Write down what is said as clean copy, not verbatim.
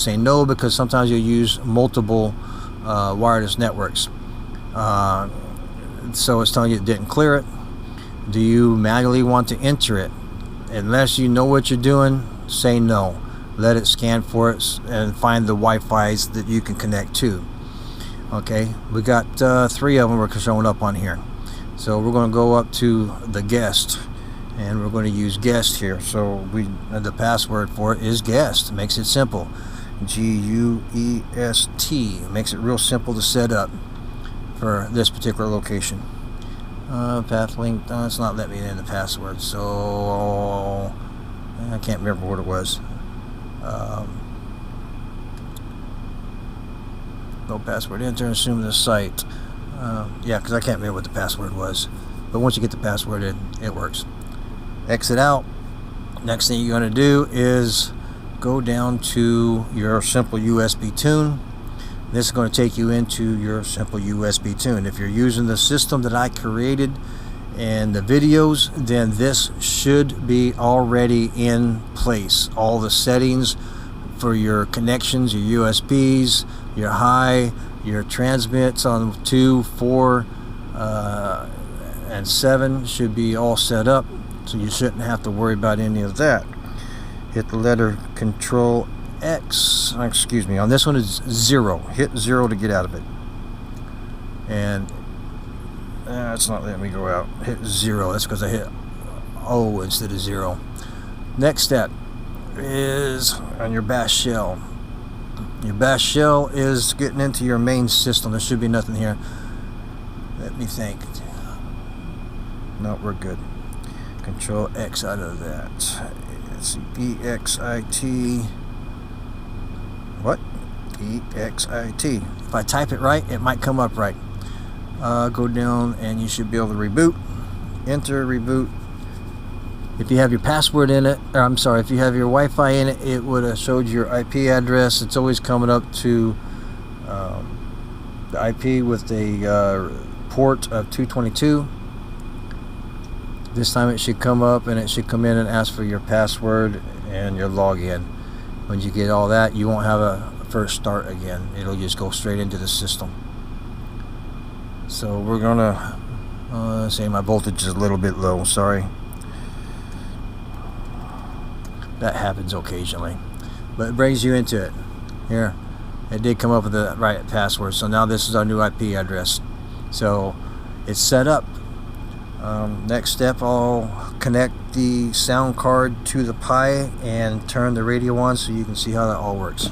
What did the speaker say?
say no, because sometimes you'll use multiple wireless networks. So it's telling you it didn't clear it. Do you manually want to enter it? Unless you know what you're doing, say no. Let it scan for it and find the Wi-Fi's that you can connect to. Okay, we got 3 of them are showing up on here. So we're going to go up to the guest, and we're going to use guest here. So the password for it is guest. It makes it simple. G-U-E-S-T. Makes it real simple to set up for this particular location. Path link. It's not letting me in the password, so I can't remember what it was. No password enter. Assume the site. Yeah, because I can't remember what the password was. But once you get the password in, it works. Exit out. Next thing you're going to do is go down to your simple USB tune. This is going to take you into your simple USB tune. If you're using the system that I created and the videos, then this should be already in place. All the settings for your connections, your USBs, your high, your transmits on 2, 4, and 7 should be all set up, so you shouldn't have to worry about any of that. Hit the letter Control X, excuse me, on this one is 0. Hit 0 to get out of it. And it's not letting me go out. Hit 0. That's because I hit O instead of 0. Next step is on your bash shell. Your bash shell is getting into your main system. There should be nothing here. Let me think. No, we're good. Control X out of that. Let's see, EXIT. What? EXIT. If I type it right, it might come up right. Go down and you should be able to reboot. Enter, reboot. If you have your password in it, or I'm sorry, if you have your Wi-Fi in it, it would have showed your IP address. It's always coming up to the IP with a port of 222. This time it should come up and it should come in and ask for your password and your login. When you get all that, you won't have a first start again. It'll just go straight into the system. So we're gonna say my voltage is a little bit low, sorry. That happens occasionally, but it brings you into it. Here, it did come up with the right password, so now this is our new IP address. So it's set up. Next step, I'll connect the sound card to the Pi and turn the radio on so you can see how that all works.